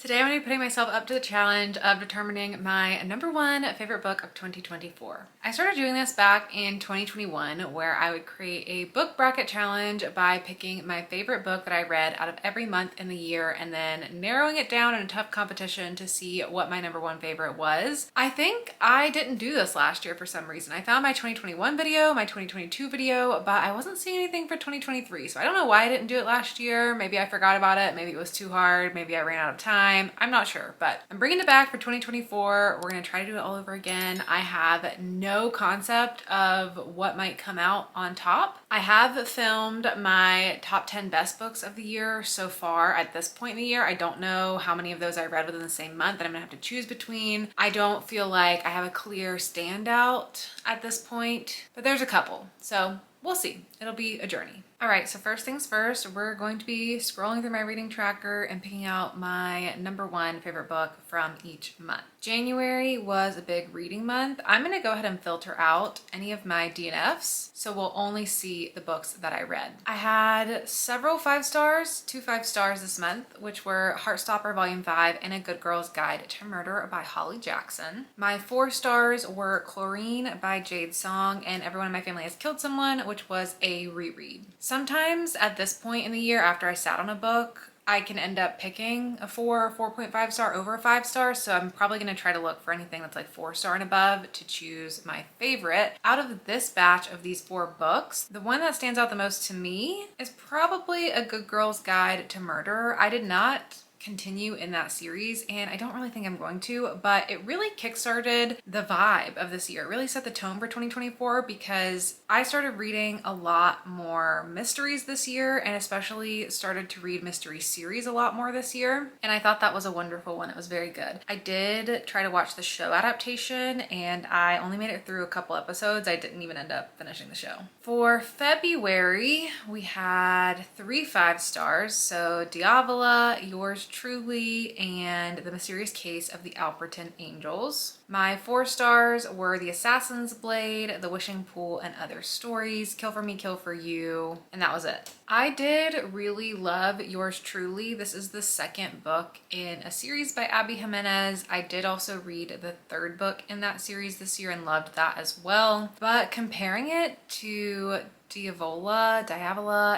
Today I'm going to be putting myself up to the challenge of determining my number one favorite book of 2024. I started doing this back in 2021 where I would create a book bracket challenge by picking my favorite book that I read out of every month in the year and then narrowing it down in a tough competition to see what my number one favorite was. I think I didn't do this last year for some reason. I found my 2021 video, my 2022 video, but I wasn't seeing anything for 2023. So I don't know why I didn't do it last year. Maybe I forgot about it. Maybe it was too hard. Maybe I ran out of time. I'm not sure, but I'm bringing it back for 2024. We're gonna try to do it all over again. I have no concept of what might come out on top. I have filmed my top 10 best books of the year so far at this point in the year. I don't know how many of those I read within the same month that I'm gonna have to choose between. I don't feel like I have a clear standout at this point, but there's a couple. So we'll see. It'll be a journey. All right, so first things first, we're going to be scrolling through my reading tracker and picking out my number one favorite book from each month. January was a big reading month. I'm gonna go ahead and filter out any of my DNFs, so we'll only see the books that I read. I had several 5 stars, 2 5 stars this month, which were Heartstopper Volume 5 and A Good Girl's Guide to Murder by Holly Jackson. My 4 stars were Chlorine by Jade Song and Everyone in My Family Has Killed Someone, which was a reread. Sometimes at this point in the year, after I sat on a book, I can end up picking a 4 or 4.5 star over a 5 star. So I'm probably going to try to look for anything that's like 4 star and above to choose my favorite. Out of this batch of these 4 books, the one that stands out the most to me is probably A Good Girl's Guide to Murder. I did not continue in that series and I don't really think I'm going to, but it really kickstarted the vibe of this year. It really set the tone for 2024 because I started reading a lot more mysteries this year and especially started to read mystery series a lot more this year, and I thought that was a wonderful one. It was very good. I did try to watch the show adaptation and I only made it through a couple episodes. I didn't even end up finishing the show. For February, we had 3 5 stars. So Diavola, Yours Truly, and The Mysterious Case of the Alperton Angels. My 4 stars were The Assassin's Blade, The Wishing Pool, and Other Stories, Kill for Me, Kill for You, and that was it. I did really love Yours Truly. This is the 2nd book in a series by Abby Jimenez. I did also read the 3rd book in that series this year and loved that as well. But comparing it to Diavola,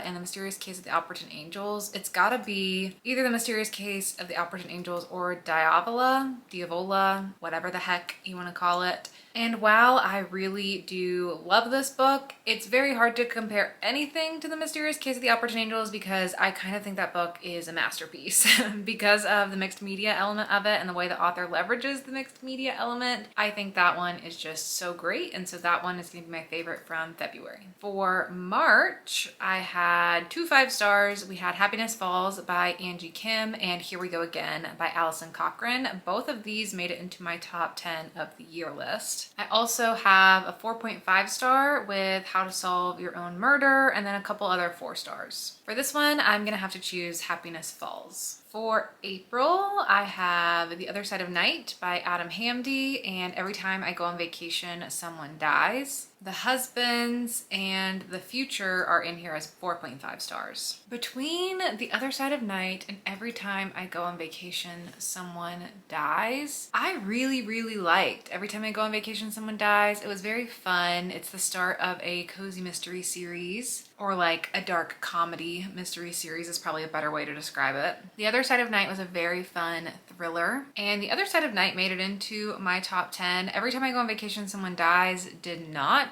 and The Mysterious Case of the Alperton Angels, it's gotta be either The Mysterious Case of the Alperton Angels or Diavola, whatever the heck you want to call it. And while I really do love this book, it's very hard to compare anything to The Mysterious Case of the Alperton Angels because I kind of think that book is a masterpiece. Because of the mixed media element of it and the way the author leverages the mixed media element, I think that one is just so great, and so that one is going to be my favorite from February. For March, I had 2 5 stars. We had Happiness Falls by Angie Kim and Here We Go Again by Allison Cochran. Both of these made it into my top 10 of the year list. I also have a 4.5 star with How to Solve Your Own Murder and then a couple other 4 stars. For this one, I'm gonna have to choose Happiness Falls. For April, I have The Other Side of Night by Adam Hamdy and Every Time I Go on Vacation, Someone Dies. The Husbands and The Future are in here as 4.5 stars. Between The Other Side of Night and Every Time I Go on Vacation, Someone Dies, I really liked Every Time I Go on Vacation, Someone Dies. It was very fun. It's the start of a cozy mystery series, or like a dark comedy mystery series is probably a better way to describe it. The Other Side of Night was a very fun thriller, and The Other Side of Night made it into my top 10. Every Time I Go on Vacation, Someone Dies did not.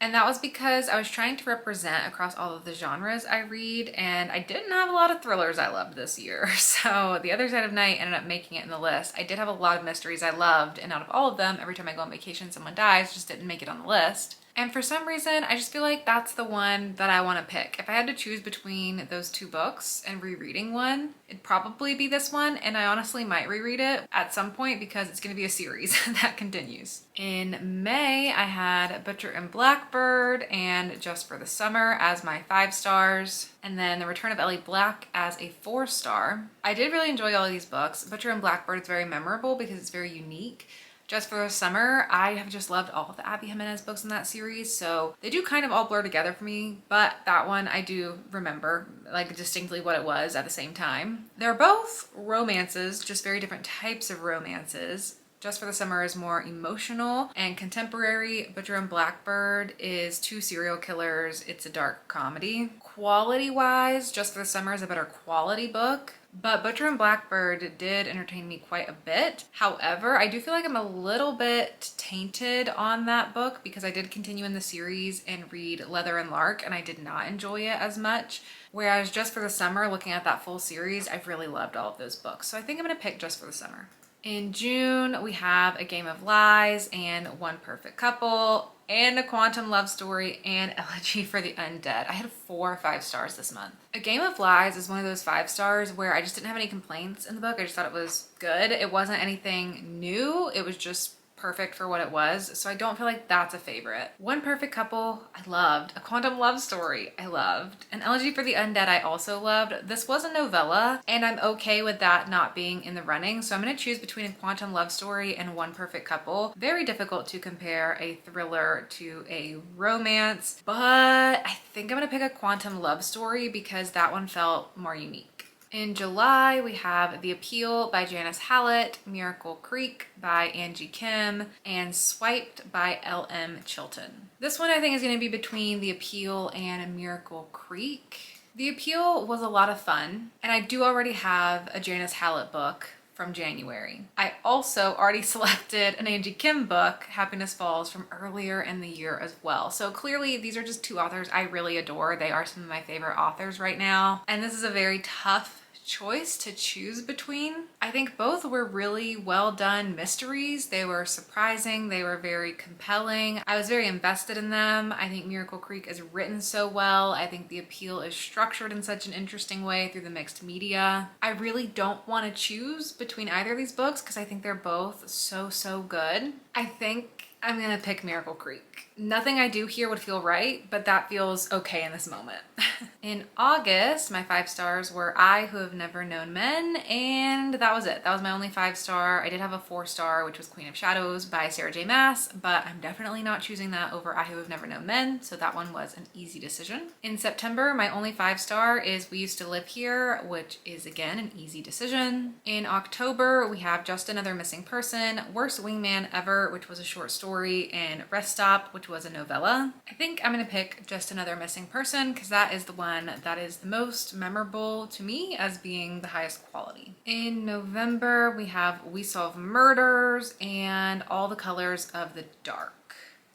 And that was because I was trying to represent across all of the genres I read, and I didn't have a lot of thrillers I loved this year. So The Other Side of Night ended up making it in the list. I did have a lot of mysteries I loved, and out of all of them, Every Time I Go on Vacation, Someone Dies just didn't make it on the list. And for some reason, I just feel like that's the one that I want to pick. If I had to choose between those 2 books and rereading one, it'd probably be this one. And I honestly might reread it at some point because it's going to be a series that continues. In May, I had Butcher and Blackbird and Just for the Summer as my 5 stars. And then The Return of Ellie Black as a 4 star. I did really enjoy all of these books. Butcher and Blackbird is very memorable because it's very unique. Just for the Summer, I have just loved all of the Abby Jimenez books in that series, so they do kind of all blur together for me, but that one I do remember like distinctly what it was at the same time. They're both romances, just very different types of romances. Just for the Summer is more emotional and contemporary. Butcher and Blackbird is two serial killers. It's a dark comedy. Quality-wise, Just for the Summer is a better quality book, but Butcher and Blackbird did entertain me quite a bit. However, I do feel like I'm a little bit tainted on that book because I did continue in the series and read Leather and Lark, and I did not enjoy it as much. Whereas Just for the Summer, looking at that full series, I've really loved all of those books. So I think I'm gonna pick Just for the Summer. In June, we have A Game of Lies and One Perfect Couple and A Quantum Love Story and Elegy for the Undead. I had 4 5 stars this month. A Game of Lies is one of those 5 stars where I just didn't have any complaints in the book. I just thought it was good. It wasn't anything new. It was just perfect for what it was, so I don't feel like that's a favorite. One Perfect Couple, I loved. A Quantum Love Story, I loved. An Elegy for the Undead, I also loved. This was a novella, and I'm okay with that not being in the running, so I'm gonna choose between A Quantum Love Story and One Perfect Couple. Very difficult to compare a thriller to a romance, but I think I'm gonna pick A Quantum Love Story because that one felt more unique. In July, we have The Appeal by Janice Hallett, Miracle Creek by Angie Kim, and Swiped by L.M. Chilton. This one I think is going to be between The Appeal and Miracle Creek. The Appeal was a lot of fun, and I do already have a Janice Hallett book from January. I also already selected an Angie Kim book, Happiness Falls, from earlier in the year as well. So clearly these are just 2 authors I really adore. They are some of my favorite authors right now. And this is a very tough choice to choose between. I think both were really well done mysteries. They were surprising. They were very compelling. I was very invested in them. I think Miracle Creek is written so well. I think The Appeal is structured in such an interesting way through the mixed media. I really don't want to choose between either of these books because I think they're both so good. I think I'm gonna pick Miracle Creek. Nothing I do here would feel right, but that feels okay in this moment. In August, my 5 stars were I Who Have Never Known Men, and that was it. That was my only 5 star. I did have a 4 star, which was Queen of Shadows by Sarah J Maas, but I'm definitely not choosing that over I Who Have Never Known Men, so that one was an easy decision. In September, my only 5 star is We Used to Live Here, which is again an easy decision. In October, we have Just Another Missing Person, Worst Wingman Ever, which was a short story, and Rest Stop, which was a novella. I think I'm gonna pick Just Another Missing Person because that is the one that is the most memorable to me as being the highest quality. In November, we have We Solve Murders and All the Colors of the Dark.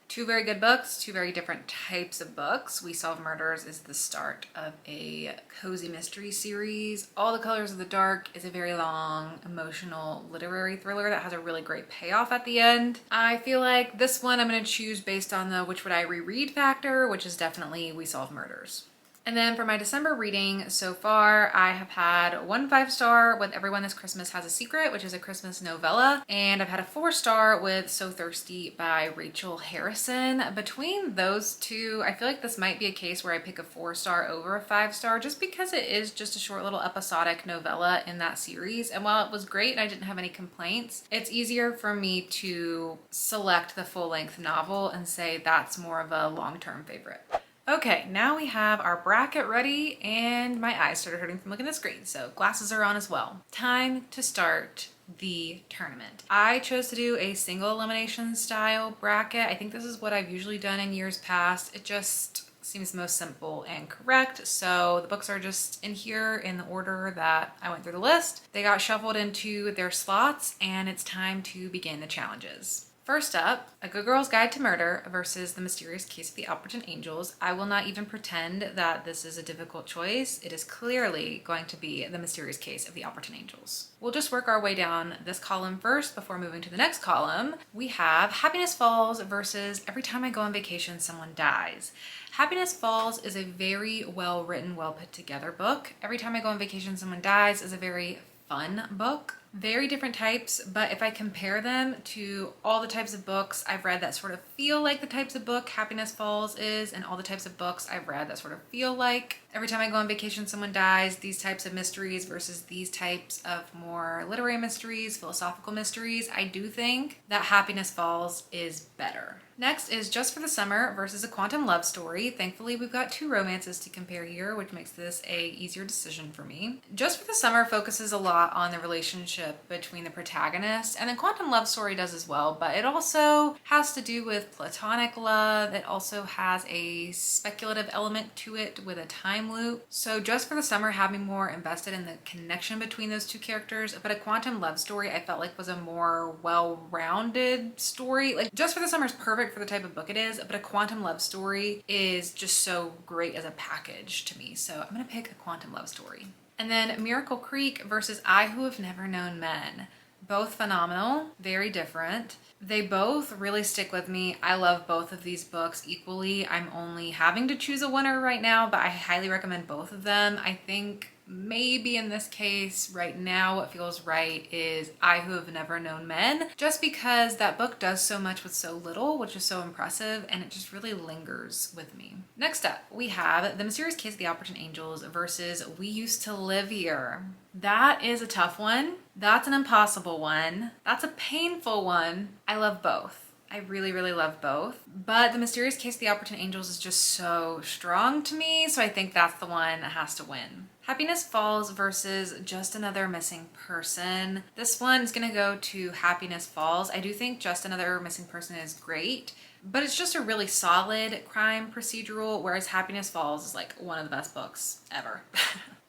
2 very good books, 2 very different types of books. We Solve Murders is the start of a cozy mystery series. All the Colors of the Dark is a very long, emotional literary thriller that has a really great payoff at the end. I feel like this one I'm going to choose based on the which would I reread factor, which is definitely We Solve Murders. And then for my December reading so far, I have had 1 5 star with Everyone This Christmas Has a Secret, which is a Christmas novella. And I've had a 4 star with So Thirsty by Rachel Harrison. Between those 2, I feel like this might be a case where I pick a 4 star over a 5 star just because it is just a short little episodic novella in that series. And while it was great and I didn't have any complaints, it's easier for me to select the full length novel and say that's more of a long-term favorite. Okay, now we have our bracket ready and my eyes started hurting from looking at the screen, so glasses are on as well. Time to start the tournament. I chose to do a single elimination style bracket. I think this is what I've usually done in years past. It just seems most simple and correct. So the books are just in here in the order that I went through the list. They got shuffled into their slots and it's time to begin the challenges. First up, A Good Girl's Guide to Murder versus The Mysterious Case of the Alperton Angels. I will not even pretend that this is a difficult choice. It is clearly going to be The Mysterious Case of the Alperton Angels. We'll just work our way down this column first before moving to the next column. We have Happiness Falls versus Every Time I Go on Vacation, Someone Dies. Happiness Falls is a very well written, well put together book. Every Time I Go on Vacation, Someone Dies is a very fun book. Very different types, but if I compare them to all the types of books I've read that sort of feel like the types of book Happiness Falls is, and all the types of books I've read that sort of feel like every time I go on vacation someone dies, these types of mysteries versus these types of more literary mysteries, philosophical mysteries, I do think that Happiness Falls is better. Next is Just for the Summer versus A Quantum Love Story. Thankfully, we've got two romances to compare here, which makes this a easier decision for me. Just for the Summer focuses a lot on the relationship between the protagonists, and the Quantum Love Story does as well, but it also has to do with platonic love. It also has a speculative element to it with a time loop. So Just for the Summer had me more invested in the connection between those two characters, but A Quantum Love Story I felt like was a more well-rounded story. Like, Just for the Summer is perfect for the type of book it is, but A Quantum Love Story is just so great as a package to me. So I'm gonna pick A Quantum Love Story. And then Miracle Creek versus I Who Have Never Known Men. Both phenomenal, very different. They both really stick with me. I love both of these books equally. I'm only having to choose a winner right now, but I highly recommend both of them. I think maybe in this case right now what feels right is I Who Have Never Known Men, just because that book does so much with so little, which is so impressive, and it just really lingers with me. Next up, we have The Mysterious Case of the Alberton Angels versus We Used to Live Here. That is a tough one. That's an impossible one. That's a painful one. I love both. I really, really love both. But The Mysterious Case of the Alberton Angels is just so strong to me, so I think that's the one that has to win. Happiness Falls versus Just Another Missing Person. This one is gonna go to Happiness Falls. I do think Just Another Missing Person is great, but it's just a really solid crime procedural, whereas Happiness Falls is like one of the best books ever.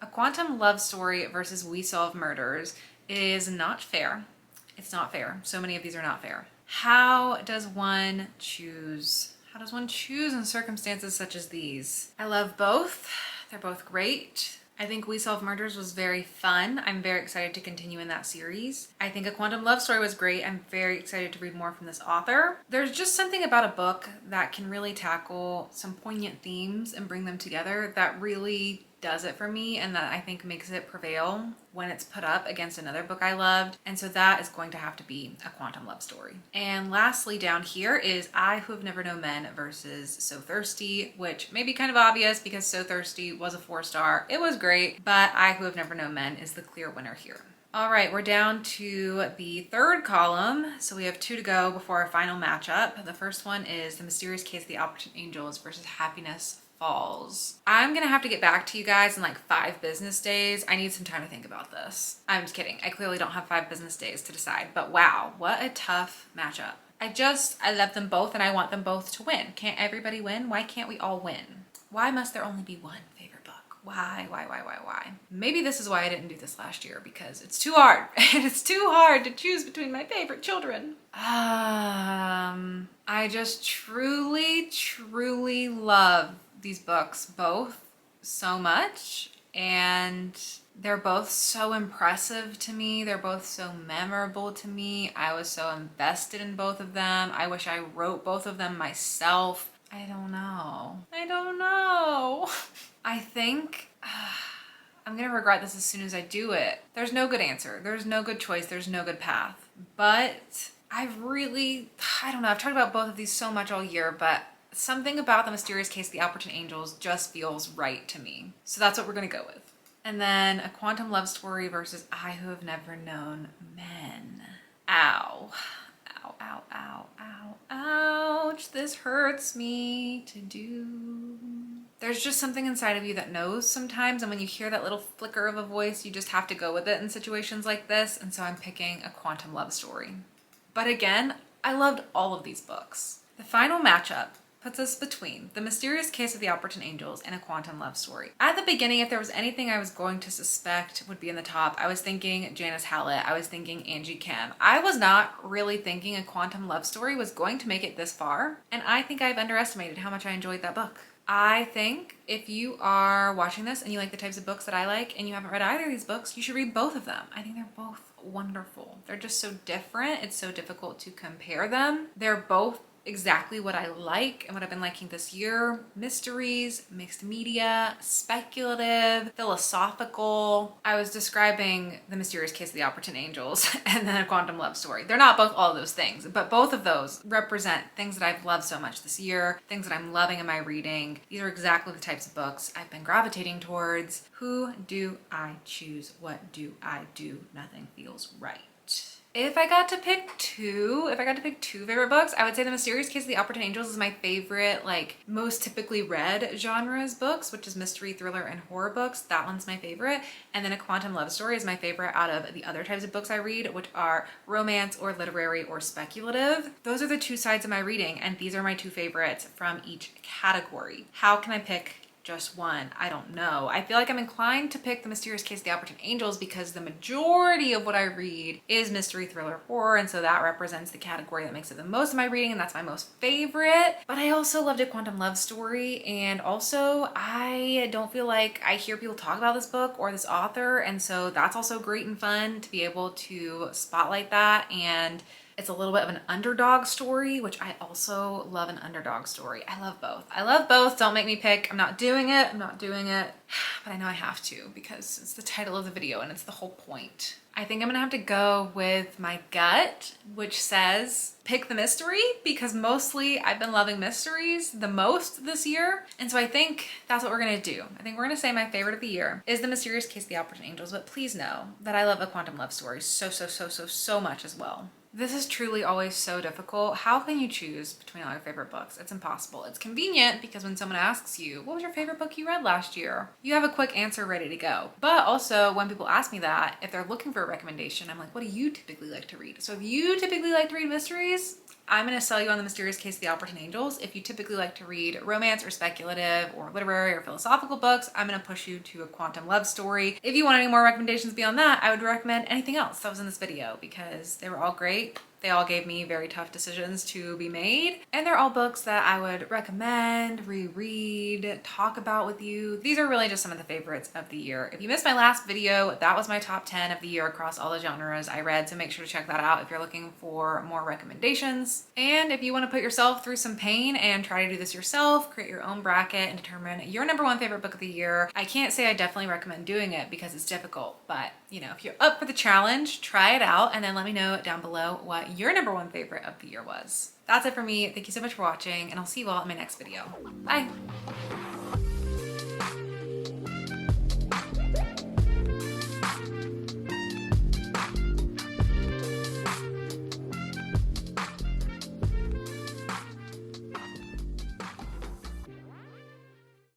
A Quantum Love Story versus We Solve Murders is not fair. It's not fair. So many of these are not fair. How does one choose? How does one choose in circumstances such as these? I love both. They're both great. I think We Solve Murders was very fun. I'm very excited to continue in that series. I think A Quantum Love Story was great. I'm very excited to read more from this author. There's just something about a book that can really tackle some poignant themes and bring them together that really does it for me, and that I think makes it prevail when it's put up against another book I loved. And so that is going to have to be A Quantum Love Story. And lastly down here is I Who Have Never Known Men versus So Thirsty, which may be kind of obvious because So Thirsty was a 4-star. It was great, but I Who Have Never Known Men is the clear winner here. All right, we're down to the third column. So we have 2 to go before our final matchup. The first one is The Mysterious Case of the Alberton Angels versus Happiness Falls. I'm gonna have to get back to you guys in like 5 business days. I need some time to think about this. I'm just kidding. I clearly don't have 5 business days to decide, but wow, what a tough matchup. I love them both and I want them both to win. Can't everybody win? Why can't we all win? Why must there only be one favorite book? Why? Maybe this is why I didn't do this last year, because it's too hard. It's too hard to choose between my favorite children. I just truly, truly love these books both so much, and they're both so impressive to me. They're both so memorable to me. I was so invested in both of them. I wish I wrote both of them myself. I don't know. I think I'm gonna regret this as soon as I do it. There's no good answer. There's no good choice. There's no good path. But I don't know. I've talked about both of these so much all year, but something about The Mysterious Case of the Alberton Angels just feels right to me. So that's what we're gonna go with. And then A Quantum Love Story versus I Who Have Never Known Men. Ow. Ow, ow, ow, ow, ouch. This hurts me to do. There's just something inside of you that knows sometimes, and when you hear that little flicker of a voice, you just have to go with it in situations like this, and so I'm picking A Quantum Love Story. But again, I loved all of these books. The final matchup puts us between The Mysterious Case of the Alberton Angels and A Quantum Love Story. At the beginning, if there was anything I was going to suspect would be in the top, I was thinking Janice Hallett, I was thinking Angie Kim. I was not really thinking A Quantum Love Story was going to make it this far, and I think I've underestimated how much I enjoyed that book. I think if you are watching this and you like the types of books that I like and you haven't read either of these books, you should read both of them. I think they're both wonderful. They're just so different. It's so difficult to compare them. They're both exactly what I like and what I've been liking this year. Mysteries, mixed media, speculative, philosophical. I was describing The Mysterious Case of the Opportune Angels and then A Quantum Love Story. They're not both all of those things, but both of those represent things that I've loved so much this year, things that I'm loving in my reading. These are exactly the types of books I've been gravitating towards. Who do I choose? What do I do? Nothing feels right. If I got to pick two favorite books, I would say The Mysterious Case of the Opportune Angels is my favorite, like most typically read genres books, which is mystery, thriller, and horror books. That one's my favorite. And then A Quantum Love Story is my favorite out of the other types of books I read, which are romance or literary or speculative. Those are the two sides of my reading, and these are my two favorites from each category. How can I pick just one? I don't know. I feel like I'm inclined to pick The Mysterious Case of the Opportune Angels because the majority of what I read is mystery, thriller, horror, and so that represents the category that makes it the most of my reading, and that's my most favorite. But I also loved A Quantum Love Story, and also I don't feel like I hear people talk about this book or this author, and so that's also great and fun to be able to spotlight that. And it's a little bit of an underdog story, which I also love an underdog story. I love both. I love both. Don't make me pick. I'm not doing it. But I know I have to because it's the title of the video and it's the whole point. I think I'm gonna have to go with my gut, which says pick the mystery, because mostly I've been loving mysteries the most this year. And so I think that's what we're gonna do. I think we're gonna say my favorite of the year is The Mysterious Case of the Opportune Angels, but please know that I love A Quantum Love Story so much as well. This is truly always so difficult. How can you choose between all your favorite books? It's impossible. It's convenient because when someone asks you, what was your favorite book you read last year? You have a quick answer ready to go. But also when people ask me that, if they're looking for a recommendation, I'm like, what do you typically like to read? So if you typically like to read mysteries, I'm gonna sell you on The Mysterious Case of the Opportune Angels. If you typically like to read romance or speculative or literary or philosophical books, I'm gonna push you to A Quantum Love Story. If you want any more recommendations beyond that, I would recommend anything else that was in this video because they were all great. They all gave me very tough decisions to be made, and they're all books that I would recommend, reread, talk about with you. These are really just some of the favorites of the year. If you missed my last video, that was my top 10 of the year across all the genres I read, so make sure to check that out if you're looking for more recommendations. And if you want to put yourself through some pain and try to do this yourself, create your own bracket and determine your number one favorite book of the year, I can't say I definitely recommend doing it because it's difficult, but you know, if you're up for the challenge, try it out and then let me know down below what your number one favorite of the year was. That's it for me. Thank you so much for watching, and I'll see you all in my next video. Bye.